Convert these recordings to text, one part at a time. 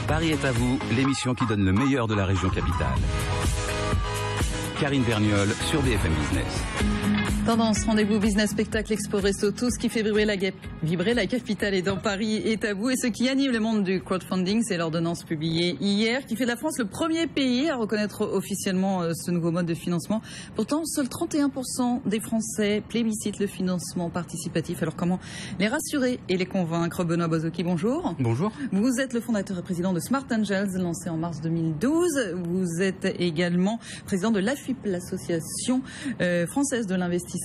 Paris est à vous, l'émission qui donne le meilleur de la région capitale. Karine Vergnol sur BFM Business. Tendance, rendez-vous, business, spectacle, expo, resto, tout ce qui fait vibrer la capitale et dans Paris est à vous. Et ce qui anime le monde du crowdfunding, c'est l'ordonnance publiée hier qui fait de la France le premier pays à reconnaître officiellement ce nouveau mode de financement. Pourtant, seuls 31% des Français plébiscitent le financement participatif. Alors comment les rassurer et les convaincre? Benoît Bazocchi, bonjour. Bonjour. Vous êtes le fondateur et président de Smart Angels, lancé en mars 2012. Vous êtes également président de l'AFIP, l'association française de l'investissement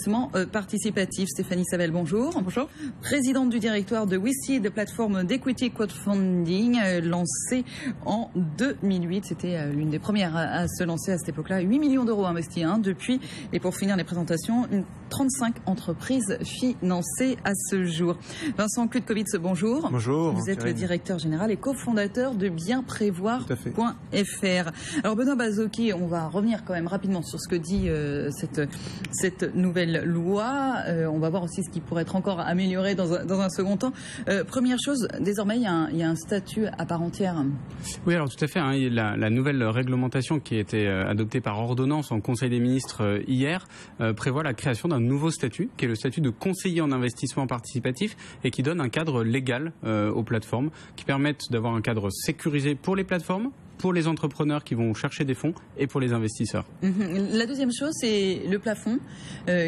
participatif. Stéphanie Savel, bonjour. Bonjour. Présidente du directoire de WeSeed, plateforme d'equity crowdfunding, lancée en 2008. C'était l'une des premières à se lancer à cette époque-là. 8 millions d'euros investis depuis. Et pour finir les présentations, 35 entreprises financées à ce jour. Vincent Kludkowitz, bonjour. Bonjour. Vous êtes le directeur général et cofondateur de bienprévoir.fr. Alors Benoît Bazocchi, on va revenir quand même rapidement sur ce que dit cette nouvelle loi. On va voir aussi ce qui pourrait être encore amélioré dans un second temps. Première chose, désormais il y a un statut à part entière. Oui, alors tout à fait. La nouvelle réglementation qui a été adoptée par ordonnance en Conseil des ministres hier prévoit la création d'un nouveau statut, qui est le statut de conseiller en investissement participatif et qui donne un cadre légal aux plateformes, qui permettent d'avoir un cadre sécurisé pour les plateformes, pour les entrepreneurs qui vont chercher des fonds et pour les investisseurs. La deuxième chose, c'est le plafond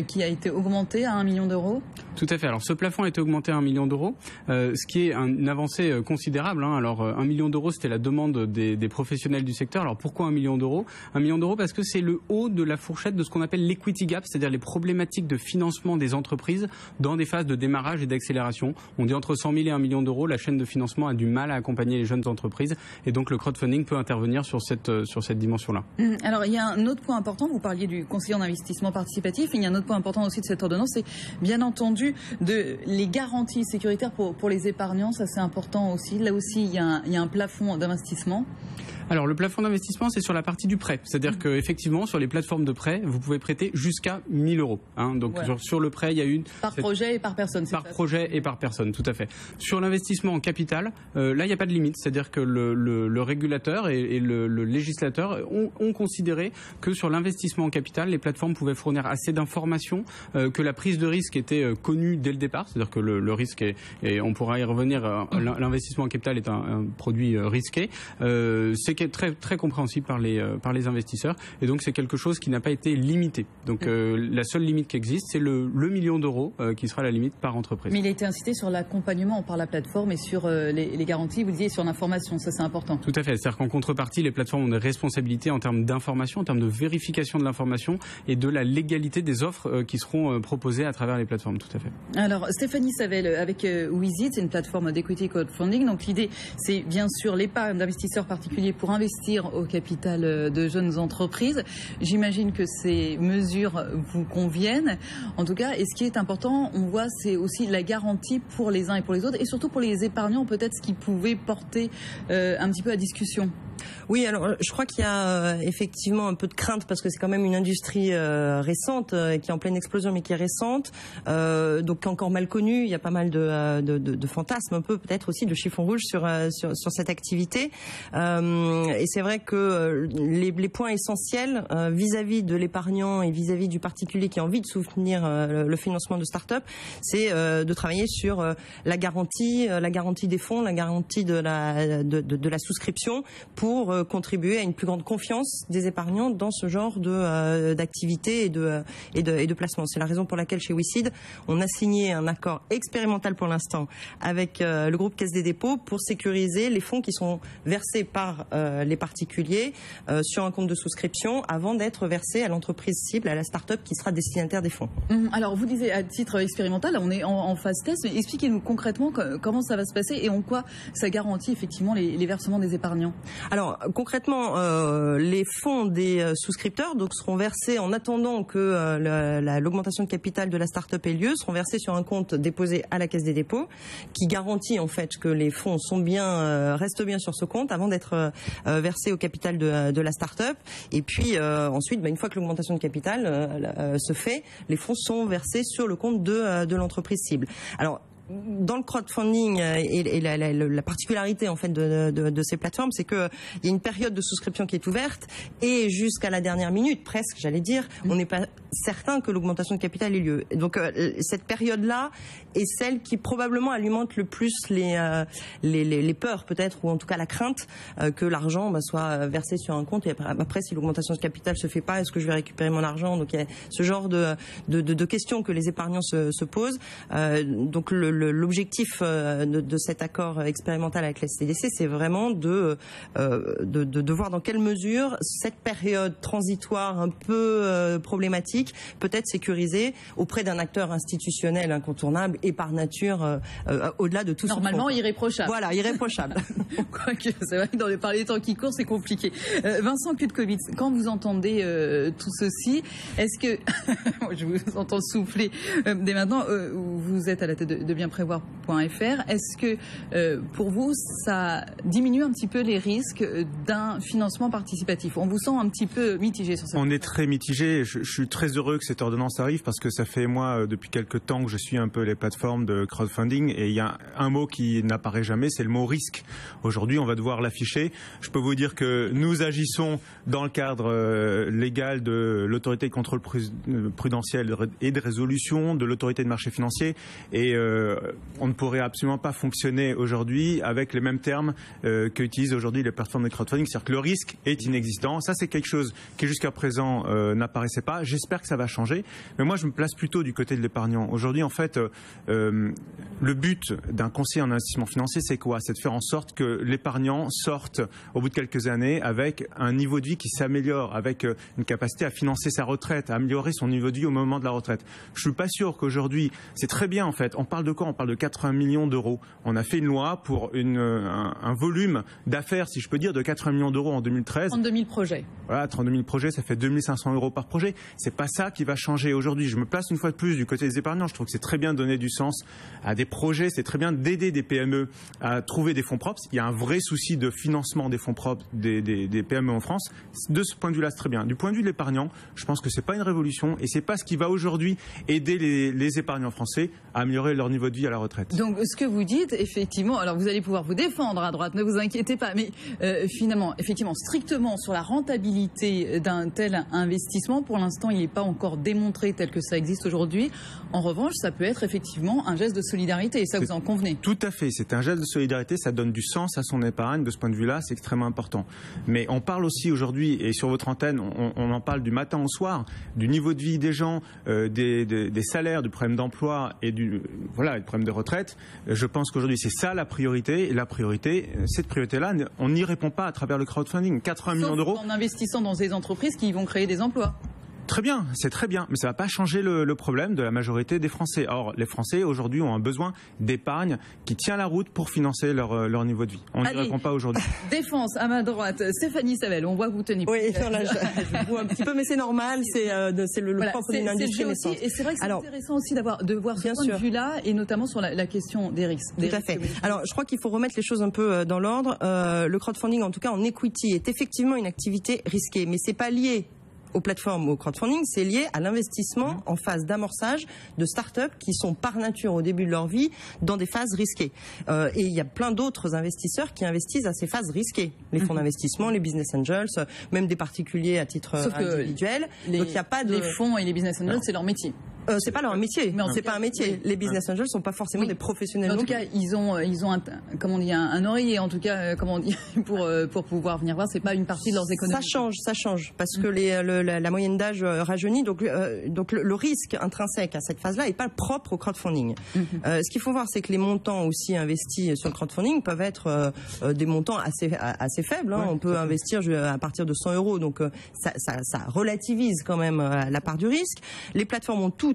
qui a été augmenté à 1 million d'euros. Tout à fait. Alors ce plafond a été augmenté à 1 million d'euros, ce qui est une avancée considérable. Alors 1 million d'euros, c'était la demande des professionnels du secteur. Alors pourquoi 1 million d'euros? 1 million d'euros parce que c'est le haut de la fourchette de ce qu'on appelle l'equity gap, c'est-à-dire les problématiques de financement des entreprises dans des phases de démarrage et d'accélération. On dit entre 100 000 et 1 million d'euros, la chaîne de financement a du mal à accompagner les jeunes entreprises et donc le crowdfunding peut intervenir sur cette dimension-là. Alors il y a un autre point important, vous parliez du conseiller en investissement participatif, il y a un autre point important aussi de cette ordonnance, c'est bien entendu les garanties sécuritaires pour les épargnants, ça c'est important aussi. Là aussi il y a un plafond d'investissement. Alors le plafond d'investissement, c'est sur la partie du prêt, c'est-à-dire qu'effectivement sur les plateformes de prêt, vous pouvez prêter jusqu'à 1 000 euros. Donc voilà. Sur le prêt, il y a projet et par personne. Par projet et par personne, tout à fait. Sur l'investissement en capital, là il n'y a pas de limite, c'est-à-dire que le régulateur et le législateur ont considéré que sur l'investissement en capital, les plateformes pouvaient fournir assez d'informations, que la prise de risque était connue dès le départ, c'est-à-dire que le risque et on pourra y revenir, l'investissement en capital est un produit risqué, c'est très, très compréhensible par les investisseurs et donc c'est quelque chose qui n'a pas été limité. Donc la seule limite qui existe, c'est le million d'euros qui sera la limite par entreprise. Mais il a été incité sur l'accompagnement par la plateforme et sur les garanties, vous disiez sur l'information, ça c'est important. Tout à fait, c'est-à-dire qu'en contrepartie, les plateformes ont des responsabilités en termes d'information, en termes de vérification de l'information et de la légalité des offres qui seront proposées à travers les plateformes, tout à fait. Alors Stéphanie Savel, avec WeSeed, c'est une plateforme d'equity crowdfunding, donc l'idée c'est bien sûr l'épargne d'investisseurs particuliers pour investir au capital de jeunes entreprises. J'imagine que ces mesures vous conviennent. En tout cas, et ce qui est important, on voit, c'est aussi la garantie pour les uns et pour les autres, et surtout pour les épargnants, peut-être ce qui pouvait porter un petit peu à discussion. Oui, alors je crois qu'il y a effectivement un peu de crainte parce que c'est quand même une industrie récente qui est en pleine explosion mais qui est récente, donc encore mal connue. Il y a pas mal de fantasmes, un peu peut-être aussi de chiffons rouges sur cette activité. Et c'est vrai que les points essentiels vis-à-vis de l'épargnant et vis-à-vis du particulier qui a envie de soutenir le financement de start-up, c'est de travailler sur la garantie des fonds, la garantie de la souscription pour contribuer à une plus grande confiance des épargnants dans ce genre d'activité et de placement. C'est la raison pour laquelle chez WeSeed, on a signé un accord expérimental pour l'instant avec le groupe Caisse des dépôts pour sécuriser les fonds qui sont versés par les particuliers sur un compte de souscription avant d'être versés à l'entreprise cible, à la start-up qui sera destinataire des fonds. Alors vous disiez à titre expérimental, on est en phase test, mais expliquez-nous concrètement comment ça va se passer et en quoi ça garantit effectivement les versements des épargnants. Alors concrètement, les fonds des souscripteurs seront versés en attendant que l'augmentation de capital de la start-up ait lieu, seront versés sur un compte déposé à la Caisse des dépôts qui garantit en fait que les fonds restent bien sur ce compte avant d'être versés au capital de la start-up. Et puis ensuite, une fois que l'augmentation de capital se fait, les fonds sont versés sur le compte de l'entreprise cible. Alors dans le crowdfunding et la particularité en fait de ces plateformes, c'est que il y a une période de souscription qui est ouverte et jusqu'à la dernière minute, presque, j'allais dire, on n'est pas certain que l'augmentation de capital ait lieu. Et donc cette période-là est celle qui probablement alimente le plus les peurs peut-être, ou en tout cas la crainte que l'argent soit versé sur un compte. Et après, si l'augmentation de capital se fait pas, est-ce que je vais récupérer mon argent? Donc il y a ce genre de questions que les épargnants se posent. Donc l'objectif de cet accord expérimental avec la CDC, c'est vraiment de voir dans quelle mesure cette période transitoire un peu problématique peut être sécurisée auprès d'un acteur institutionnel incontournable et par nature au-delà de tout ce normalement irréprochable. Voilà, irréprochable. Quoique, c'est vrai que par les temps qui courent, c'est compliqué. Vincent Kutkovitz, quand vous entendez tout ceci, est-ce que je vous entends souffler dès maintenant, vous êtes à la tête de bienprévoir.fr, est-ce que pour vous ça diminue un petit peu les risques d'un financement participatif? On vous sent un petit peu mitigé sur ça. On est très mitigé. Je suis très heureux que cette ordonnance arrive parce que ça fait moi depuis quelques temps que je suis un peu les plateformes de crowdfunding et il y a un mot qui n'apparaît jamais, c'est le mot risque. Aujourd'hui, on va devoir l'afficher. Je peux vous dire que nous agissons dans le cadre légal de l'autorité de contrôle prudentiel et de résolution, de l'autorité de marché financier et on ne pourrait absolument pas fonctionner aujourd'hui avec les mêmes termes qu'utilisent aujourd'hui les plateformes de crowdfunding. C'est-à-dire que le risque est inexistant. Ça, c'est quelque chose qui jusqu'à présent n'apparaissait pas. J'espère que ça va changer. Mais moi, je me place plutôt du côté de l'épargnant. Aujourd'hui, en fait, le but d'un conseiller en investissement financier, c'est quoi? C'est de faire en sorte que l'épargnant sorte au bout de quelques années avec un niveau de vie qui s'améliore, avec une capacité à financer sa retraite, à améliorer son niveau de vie au moment de la retraite. Je suis pas sûr qu'aujourd'hui, c'est très bien en fait. On parle de quoi? On parle de 80 millions d'euros. On a fait une loi pour un volume d'affaires, si je peux dire, de 80 millions d'euros en 2013. 32 000 projets. Voilà, 32 000 projets, ça fait 2 500 euros par projet. C'est pas ça qui va changer aujourd'hui. Je me place une fois de plus du côté des épargnants. Je trouve que c'est très bien de donner du sens à des projets. C'est très bien d'aider des PME à trouver des fonds propres. Il y a un vrai souci de financement des fonds propres des PME en France. De ce point de vue-là, c'est très bien. Du point de vue de l'épargnant, je pense que c'est pas une révolution et c'est pas ce qui va aujourd'hui aider les épargnants français à améliorer leur niveau de vie à la retraite. Donc, ce que vous dites, effectivement, alors vous allez pouvoir vous défendre à droite, ne vous inquiétez pas, mais finalement, effectivement, strictement sur la rentabilité d'un tel investissement, pour l'instant, il n'est pas encore démontré tel que ça existe aujourd'hui. En revanche, ça peut être effectivement un geste de solidarité, et ça, vous en convenez? Tout à fait, c'est un geste de solidarité, ça donne du sens à son épargne, de ce point de vue-là, c'est extrêmement important. Mais on parle aussi aujourd'hui, et sur votre antenne, on en parle du matin au soir, du niveau de vie des gens, des salaires, du problème d'emploi et du problème de retraite. Je pense qu'aujourd'hui, c'est ça la priorité, et la priorité, cette priorité-là, on n'y répond pas à travers le crowdfunding. 80 millions d'euros. En investissant dans des entreprises qui vont créer des emplois. Très bien, c'est très bien, mais ça ne va pas changer le problème de la majorité des Français. Or, les Français, aujourd'hui, ont un besoin d'épargne qui tient la route pour financer leur niveau de vie. On n'y répond pas aujourd'hui. Défense, à ma droite, Stéphanie Savel, on voit que vous tenez. Oui, non, là, je vois un petit peu, mais c'est normal, c'est le propre d'une industrie naissante. Et c'est vrai que c'est intéressant aussi de voir ce point de vue-là, et notamment sur la question des risques. Tout à fait. Alors, je crois qu'il faut remettre les choses un peu dans l'ordre. Le crowdfunding, en tout cas en equity, est effectivement une activité risquée, mais c'est pas lié aux plateformes, au crowdfunding, c'est lié à l'investissement en phase d'amorçage de start-up qui sont par nature au début de leur vie dans des phases risquées. Et il y a plein d'autres investisseurs qui investissent à ces phases risquées. Les fonds d'investissement, les business angels, même des particuliers à titre individuel. Donc il y a pas de... Les fonds et les business angels, c'est leur métier. C'est pas leur métier. C'est pas un métier. Les business angels sont pas forcément des professionnels. En tout cas, ils ont un oreiller, en tout cas, pour pouvoir venir voir. C'est pas une partie de leurs économies. Ça change, parce que la moyenne d'âge rajeunit, donc le risque intrinsèque à cette phase-là est pas propre au crowdfunding. Ce qu'il faut voir, c'est que les montants aussi investis sur le crowdfunding peuvent être des montants assez faibles. On peut investir à partir de 100 €, donc ça relativise quand même la part du risque. Les plateformes ont toutes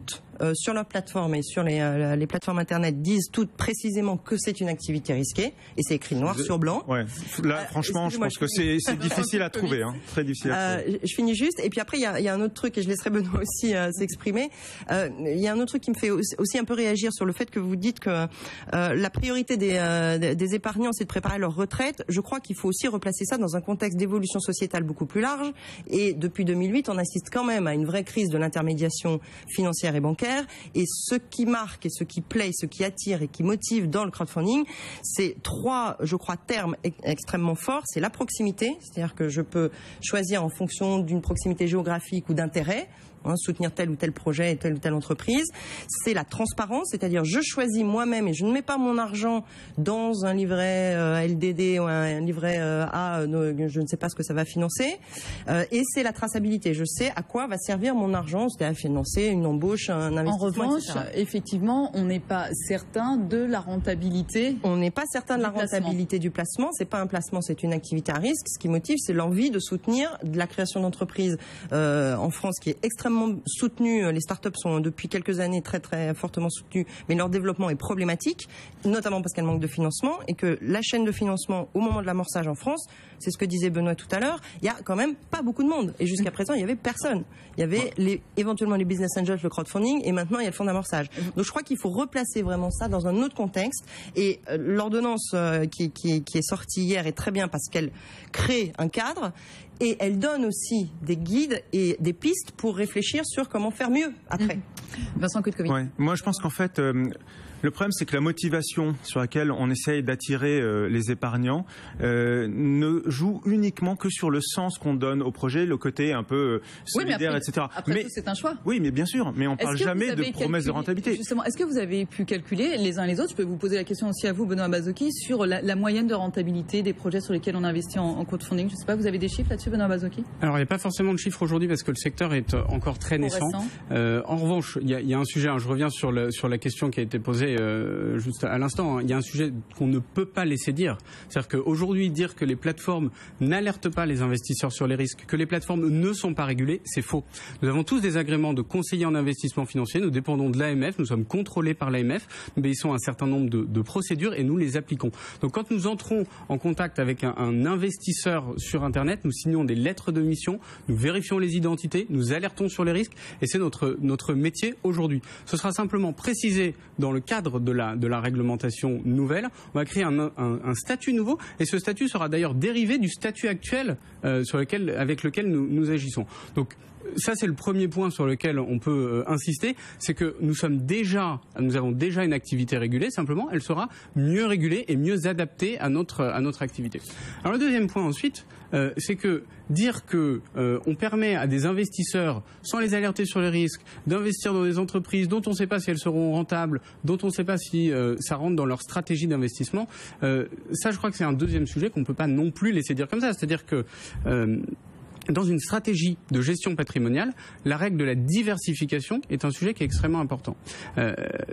sur leur plateforme et sur les plateformes internet disent toutes précisément que c'est une activité risquée, et c'est écrit noir sur blanc. Ouais. Là, franchement, je pense que c'est difficile à trouver, très difficile à trouver. Je finis juste, et puis après il y a un autre truc, et je laisserai Benoît aussi s'exprimer. Il y a un autre truc qui me fait aussi un peu réagir sur le fait que vous dites que la priorité des épargnants, c'est de préparer leur retraite. Je crois qu'il faut aussi replacer ça dans un contexte d'évolution sociétale beaucoup plus large, et depuis 2008, on assiste quand même à une vraie crise de l'intermédiation financière et bancaire, critères. Et ce qui marque et ce qui plaît, ce qui attire et qui motive dans le crowdfunding, c'est 3, je crois, termes extrêmement forts. C'est la proximité, c'est-à-dire que je peux choisir en fonction d'une proximité géographique ou d'intérêt, soutenir tel ou tel projet et telle ou telle entreprise. C'est la transparence, c'est-à-dire je choisis moi-même et je ne mets pas mon argent dans un livret LDD ou un livret A, je ne sais pas ce que ça va financer. Et c'est la traçabilité, je sais à quoi va servir mon argent, c'est à financer une embauche, un investissement, en revanche, etc. Effectivement, on n'est pas certain de la rentabilité. On n'est pas certain de la rentabilité du placement. C'est pas un placement, c'est une activité à risque. Ce qui motive, c'est l'envie de soutenir de la création d'entreprises en France, qui est extrêmement soutenue. Les startups sont depuis quelques années très très fortement soutenues, mais leur développement est problématique, notamment parce qu'elles manquent de financement et que la chaîne de financement au moment de l'amorçage en France, c'est ce que disait Benoît tout à l'heure, il y a quand même pas beaucoup de monde. Et jusqu'à présent, il y avait personne. Il y avait éventuellement les business angels, le crowdfunding, et maintenant il y a le fonds d'amorçage. Donc je crois qu'il faut replacer vraiment ça dans un autre contexte. Et l'ordonnance qui est sortie hier est très bien parce qu'elle crée un cadre. Et elle donne aussi des guides et des pistes pour réfléchir sur comment faire mieux après. Vincent Kutkovic. Ouais. Moi, je pense qu'en fait, le problème, c'est que la motivation sur laquelle on essaye d'attirer les épargnants ne joue uniquement que sur le sens qu'on donne au projet, le côté un peu solidaire, etc. Après tout, c'est un choix. Oui, mais bien sûr. Mais on ne parle jamais de promesses de rentabilité. Justement, est-ce que vous avez pu calculer les uns et les autres, je peux vous poser la question aussi à vous, Benoît Bazoki, sur la moyenne de rentabilité des projets sur lesquels on investit en crowdfunding? Je ne sais pas, vous avez des chiffres là-dessus, Benoît Bazoki? Alors, il n'y a pas forcément de chiffres aujourd'hui parce que le secteur est encore très naissant. En revanche, il y a un sujet, je reviens sur la question qui a été posée juste à l'instant, il y a un sujet qu'on ne peut pas laisser dire. C'est-à-dire qu'aujourd'hui, dire que les plateformes n'alertent pas les investisseurs sur les risques, que les plateformes ne sont pas régulées, c'est faux. Nous avons tous des agréments de conseillers en investissement financier, nous dépendons de l'AMF, nous sommes contrôlés par l'AMF, nous obéissons à un certain nombre de procédures et nous les appliquons. Donc quand nous entrons en contact avec un investisseur sur Internet, nous signons des lettres de mission, nous vérifions les identités, nous alertons sur les risques et c'est notre métier aujourd'hui. Ce sera simplement précisé dans le cadre de la réglementation nouvelle. On va créer un statut nouveau et ce statut sera d'ailleurs dérivé du statut actuel avec lequel nous agissons. Donc ça, c'est le premier point sur lequel on peut insister, c'est que nous avons déjà une activité régulée, simplement, elle sera mieux régulée et mieux adaptée à notre activité. Alors le deuxième point ensuite, c'est que dire que on permet à des investisseurs, sans les alerter sur les risques, d'investir dans des entreprises dont on ne sait pas si elles seront rentables, dont on ne sait pas si ça rentre dans leur stratégie d'investissement, ça, je crois que c'est un deuxième sujet qu'on ne peut pas non plus laisser dire comme ça. C'est-à-dire que dans une stratégie de gestion patrimoniale, la règle de la diversification est un sujet qui est extrêmement important.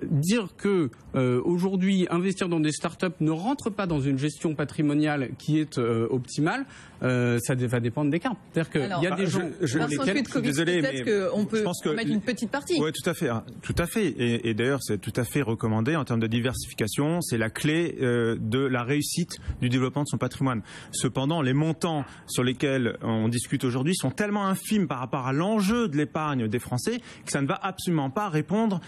Dire que aujourd'hui investir dans des startups ne rentre pas dans une gestion patrimoniale qui est optimale, ça va dépendre des cas. C'est-à-dire qu'il y a des gens. Je suis désolé, mais qu'on peut en mettre une petite partie. Oui, tout à fait, tout à fait. Et d'ailleurs, c'est tout à fait recommandé en termes de diversification. C'est la clé de la réussite du développement de son patrimoine. Cependant, les montants sur lesquels on discute aujourd'hui sont tellement infimes par rapport à l'enjeu de l'épargne des Français que ça ne va absolument pas répondre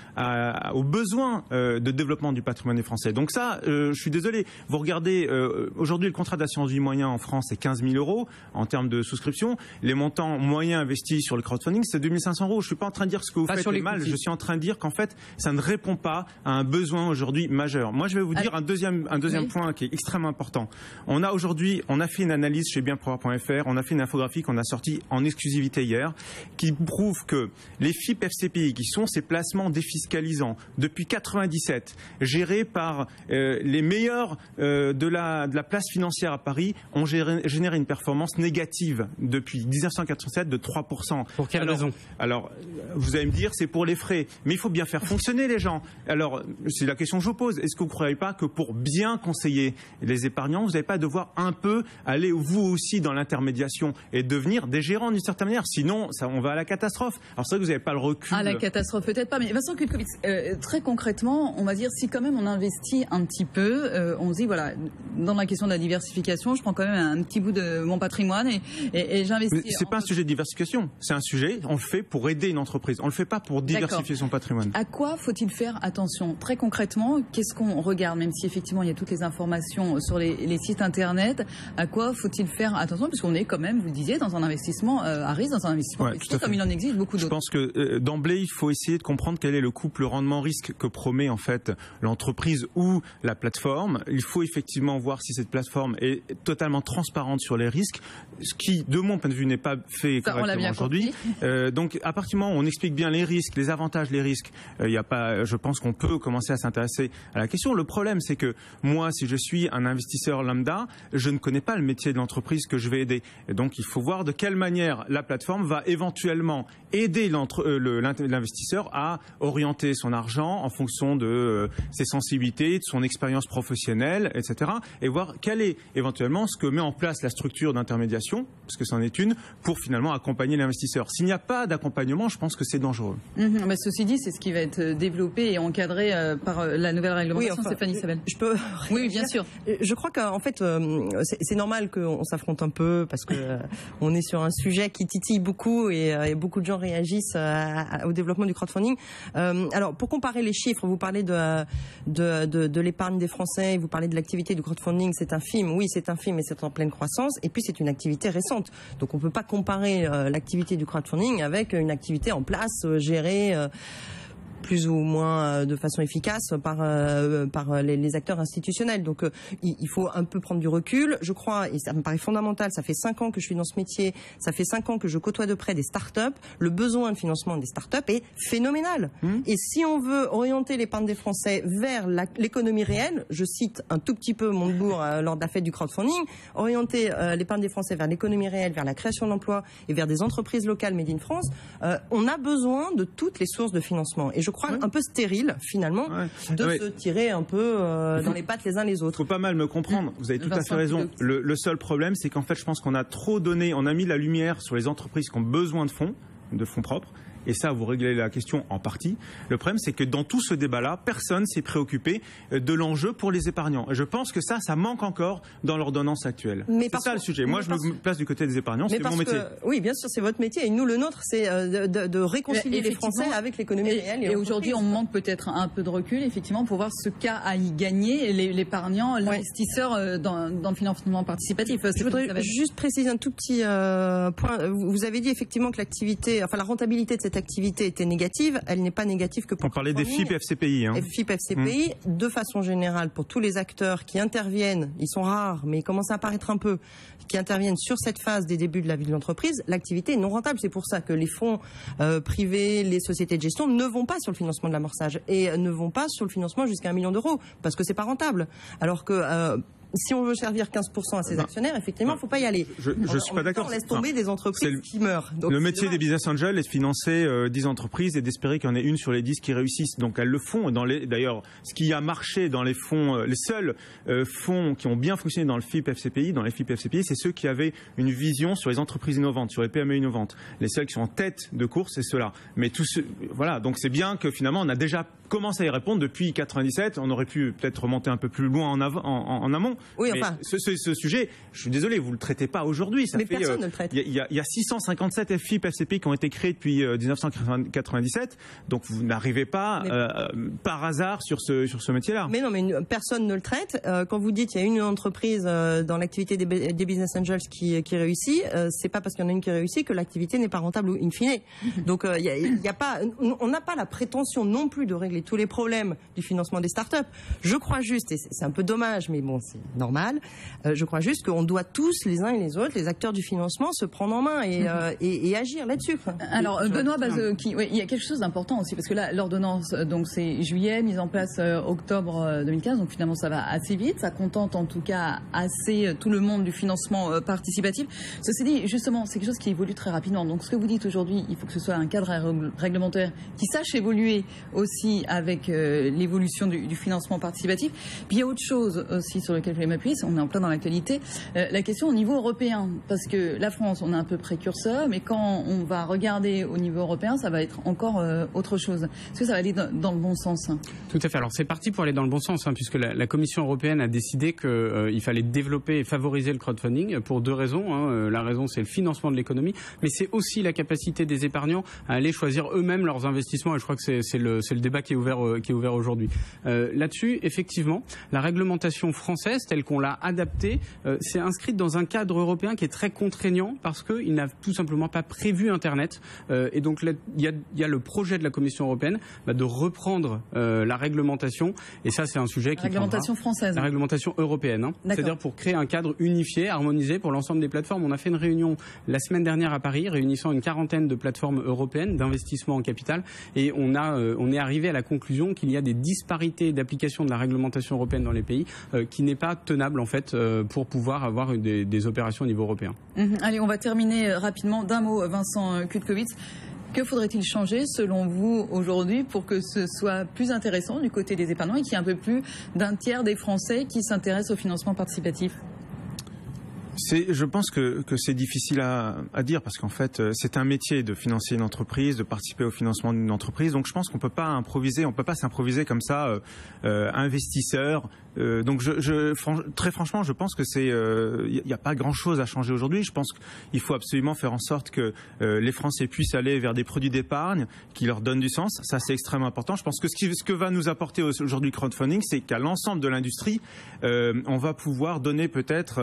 aux besoins de développement du patrimoine des Français. Donc ça, je suis désolé. Vous regardez, aujourd'hui, le contrat d'assurance vie moyen en France, c'est 15 000 € en termes de souscription. Les montants moyens investis sur le crowdfunding, c'est 2 500 €. Je suis pas en train de dire que ce que vous faites est mal. Je suis en train de dire qu'en fait, ça ne répond pas à un besoin aujourd'hui majeur. Moi, je vais vous dire un deuxième point qui est extrêmement important. On a fait une analyse chez bienpouvoir.fr, on a fait une infographie qu'on a sortie en exclusivité hier, qui prouve que les FIP FCPI, qui sont ces placements défiscalisants depuis 97, gérés par les meilleurs de la place financière à Paris, ont généré une performance négative depuis 1987 de 3%. Pour quelle raison? Alors, vous allez me dire, c'est pour les frais. Mais il faut bien faire fonctionner les gens. Alors, c'est la question que je vous pose. Est-ce que vous ne croyez pas que pour bien conseiller les épargnants, vous n'allez pas devoir un peu aller vous aussi dans l'intermédiation et devenir des gérants d'une certaine manière? Sinon, on va à la catastrophe. Alors, c'est vrai que vous n'avez pas le recul. À la catastrophe, peut-être pas. Mais Vincent Kutkovic, très concrètement, on va dire, si quand même on investit un petit peu, on se dit, voilà, dans la question de la diversification, je prends quand même un petit bout de mon patrimoine et j'investis. Mais c'est pas un sujet de diversification, c'est un sujet, on le fait pour aider une entreprise, on le fait pas pour diversifier son patrimoine. À quoi faut-il faire attention? Très concrètement, qu'est-ce qu'on regarde, même si effectivement il y a toutes les informations sur les sites internet, à quoi faut-il faire attention, puisqu'on est quand même, vous le disiez, dans un investissement à risque, dans un investissement risqué, comme il en existe beaucoup d'autres. Je pense que d'emblée, il faut essayer de comprendre quel est le couple rendement-risque que promet en fait l'entreprise ou la plateforme. Il faut effectivement voir si cette plateforme est totalement transparente sur les risques, ce qui, de mon point de vue, n'est pas fait correctement aujourd'hui. Donc, à partir du moment où on explique bien les risques, les avantages, les risques, je pense qu'on peut commencer à s'intéresser à la question. Le problème, c'est que moi, si je suis un investisseur lambda, je ne connais pas le métier de l'entreprise que je vais aider. Et donc, il faut voir de quelle manière la plateforme va éventuellement aider l'investisseur à orienter son argent en fonction de ses sensibilités, de son expérience professionnelle, etc. Et voir quel est éventuellement ce que met en place la structure d'intermédiation, parce que c'en est une, pour finalement accompagner l'investisseur. S'il n'y a pas d'accompagnement, je pense que c'est dangereux. Mais ceci dit, c'est ce qui va être développé et encadré par la nouvelle réglementation. Stéphanie Sabel. Je peux. Oui, bien sûr. Je crois qu'en fait, c'est normal qu'on s'affronte un peu parce que on est sur un sujet qui titille beaucoup et beaucoup de gens réagissent au développement du crowdfunding. Alors, pour comparer les chiffres, vous parlez de l'épargne des Français, vous parlez de l'activité du crowdfunding, c'est infime. Oui, c'est infime, mais c'est en pleine croissance. Et puis, c'est une activité récente. Donc, on peut pas comparer l'activité du crowdfunding avec une activité en place, gérée plus ou moins de façon efficace par les acteurs institutionnels. Donc il faut un peu prendre du recul. Je crois, et ça me paraît fondamental, ça fait 5 ans que je suis dans ce métier, ça fait 5 ans que je côtoie de près des startups. Le besoin de financement des startups est phénoménal. Et si on veut orienter l'épargne des Français vers l'économie réelle, je cite un tout petit peu Montebourg lors de la fête du crowdfunding, orienter l'épargne des Français vers l'économie réelle, vers la création d'emplois et vers des entreprises locales made in France, on a besoin de toutes les sources de financement. Et je crois un peu stérile, finalement, de se tirer un peu dans les pattes les uns les autres. Il faut pas mal me comprendre. Vous avez tout à fait raison. Le seul problème, c'est qu'en fait, je pense qu'on a trop donné, on a mis la lumière sur les entreprises qui ont besoin de fonds propres. Et ça, vous réglez la question en partie. Le problème, c'est que dans tout ce débat-là, personne s'est préoccupé de l'enjeu pour les épargnants. Et je pense que ça manque encore dans l'ordonnance actuelle. C'est ça le sujet. Moi, je me place du côté des épargnants, c'est mon métier. Oui, bien sûr, c'est votre métier. Et nous, le nôtre, c'est de réconcilier les Français avec l'économie réelle. Et aujourd'hui, on manque peut-être un peu de recul, effectivement, pour voir ce qu'a à y gagner l'épargnant, l'investisseur dans le financement participatif. Je voudrais juste préciser un tout petit point. Vous avez dit effectivement que la rentabilité de cette activité était négative, elle n'est pas négative que pour... On parlait des FIP FCPI. FIP FCPI, de façon générale, pour tous les acteurs qui interviennent, ils sont rares, mais ils commencent à apparaître un peu, qui interviennent sur cette phase des débuts de la vie de l'entreprise, l'activité est non rentable. C'est pour ça que les fonds privés, les sociétés de gestion ne vont pas sur le financement de l'amorçage et ne vont pas sur le financement jusqu'à 1 million d'euros, parce que c'est pas rentable. Alors que... si on veut servir 15% à ses actionnaires, effectivement, il ne faut pas y aller. Je suis pas d'accord. On laisse tomber des entreprises qui meurent. Donc le métier des business angels est de financer 10 entreprises et d'espérer qu'il y en ait une sur les 10 qui réussissent. Donc elles le font. D'ailleurs, ce qui a marché dans les fonds, les seuls fonds qui ont bien fonctionné dans le FIP FCPI, c'est ceux qui avaient une vision sur les entreprises innovantes, sur les PME innovantes. Les seuls qui sont en tête de course, c'est ceux-là. Mais voilà. Donc c'est bien que finalement on a déjà commencé à y répondre depuis 97. On aurait pu peut-être remonter un peu plus loin en amont. Oui, mais enfin. Ce sujet, je suis désolé, vous le traitez pas aujourd'hui. Mais personne ne le traite. Il y a 657 FIP FCPI qui ont été créés depuis 1997. Donc vous n'arrivez pas par hasard sur ce métier-là. Mais non, mais personne ne le traite. Quand vous dites qu'il y a une entreprise dans l'activité des business angels qui réussit, c'est pas parce qu'il y en a une qui réussit que l'activité n'est pas rentable in fine. Donc on n'a pas la prétention non plus de régler tous les problèmes du financement des startups. Je crois juste, et c'est un peu dommage, mais bon, c'est normal. Je crois juste qu'on doit tous, les uns et les autres, les acteurs du financement, se prendre en main et agir là-dessus. Alors, Benoît Bazeux, il y a quelque chose d'important aussi, parce que là, l'ordonnance, donc c'est juillet, mise en place octobre 2015, donc finalement ça va assez vite, ça contente en tout cas assez tout le monde du financement participatif. Ceci dit, justement, c'est quelque chose qui évolue très rapidement. Donc ce que vous dites aujourd'hui, il faut que ce soit un cadre réglementaire qui sache évoluer aussi avec l'évolution du financement participatif. Puis il y a autre chose aussi sur lequel voulais m'appuyer, on est en plein dans l'actualité. La question au niveau européen, parce que la France, on est un peu précurseur, mais quand on va regarder au niveau européen, ça va être encore autre chose. Est-ce que ça va aller dans le bon sens? Tout à fait. Alors c'est parti pour aller dans le bon sens, puisque la Commission européenne a décidé qu'il fallait développer et favoriser le crowdfunding pour deux raisons. La raison, c'est le financement de l'économie, mais c'est aussi la capacité des épargnants à aller choisir eux-mêmes leurs investissements. Et je crois que c'est le débat qui est ouvert aujourd'hui. Là-dessus, effectivement, la réglementation française, telle qu'on l'a adaptée, c'est inscrite dans un cadre européen qui est très contraignant parce qu'il n'a tout simplement pas prévu Internet. Et donc, il y a le projet de la Commission européenne de reprendre la réglementation. Et ça, c'est un sujet qui La réglementation française. La réglementation européenne. C'est-à-dire pour créer un cadre unifié, harmonisé pour l'ensemble des plateformes. On a fait une réunion la semaine dernière à Paris, réunissant une quarantaine de plateformes européennes d'investissement en capital. Et on est arrivé à la conclusion qu'il y a des disparités d'application de la réglementation européenne dans les pays qui n'est pas tenable en fait pour pouvoir avoir des opérations au niveau européen. Allez, on va terminer rapidement d'un mot, Vincent Kutkowitz. Que faudrait-il changer, selon vous, aujourd'hui, pour que ce soit plus intéressant du côté des épargnants et qu'il y ait un peu plus d'un tiers des Français qui s'intéressent au financement participatif? Je pense que c'est difficile à dire parce qu'en fait, c'est un métier de financer une entreprise, de participer au financement d'une entreprise. Donc, je pense qu'on peut pas s'improviser comme ça, investisseur. Donc, très franchement, je pense que il n'y a pas grand-chose à changer aujourd'hui. Je pense qu'il faut absolument faire en sorte que les Français puissent aller vers des produits d'épargne qui leur donnent du sens. Ça, c'est extrêmement important. Je pense que ce que va nous apporter aujourd'hui le crowdfunding, c'est qu'à l'ensemble de l'industrie, on va pouvoir donner peut-être,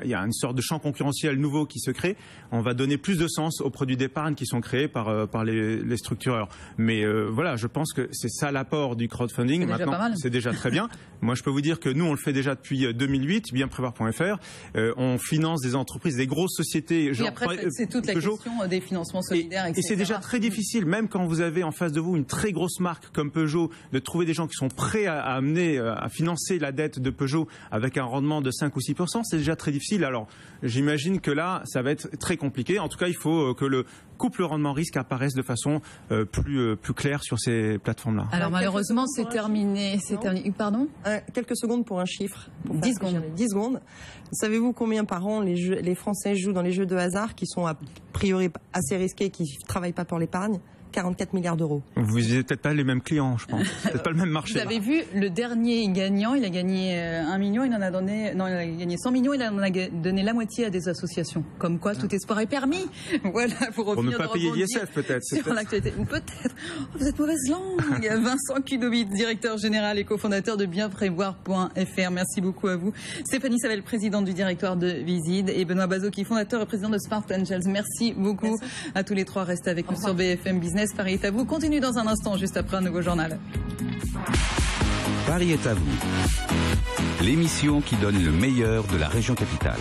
il y a une sorte de champ concurrentiel nouveau qui se crée. On va donner plus de sens aux produits d'épargne qui sont créés par les structureurs. Mais voilà, je pense que c'est ça l'apport du crowdfunding. Maintenant, c'est déjà très bien. Moi, je peux vous dire que nous, on le fait déjà depuis 2008, bienprévoir.fr. On finance des entreprises, des grosses sociétés. Et après, c'est toute la question des financements solidaires, etc. Et c'est déjà très difficile, même quand vous avez en face de vous une très grosse marque comme Peugeot, de trouver des gens qui sont prêts à financer la dette de Peugeot avec un rendement de 5 ou 6%. C'est déjà très difficile. Alors, j'imagine que là, ça va être très compliqué. En tout cas, il faut que le couple rendement-risque apparaisse de façon plus claire sur ces plateformes-là. Alors, malheureusement, c'est terminé. Pardon ? Quelques secondes pour un chiffre. 10 secondes. 10 secondes. Savez-vous combien par an les Français jouent dans les jeux de hasard qui sont a priori assez risqués, qui ne travaillent pas pour l'épargne ? 44 milliards d'euros. Vous n'avez peut-être pas les mêmes clients, je pense. Peut-être pas le même marché. Vous avez vu le dernier gagnant, il a gagné 1 million, il a gagné 100 millions, il en a donné la moitié à des associations. Comme quoi, tout espoir est permis. Voilà, pour ne pas payer l'ISF, peut-être. Sur l'actualité. Peut-être. Oh, vous êtes mauvaise langue. Vincent Kutkowitz, directeur général et cofondateur de bienprévoir.fr. Merci beaucoup à vous. Stéphanie Savel, présidente du directoire de Viside, et Benoît Bazocchi, fondateur et président de Smart Angels. Merci beaucoup à tous les trois. Restez avec nous sur BFM Business. Paris est à vous. Continue dans un instant, juste après un nouveau journal. Paris est à vous. L'émission qui donne le meilleur de la région capitale.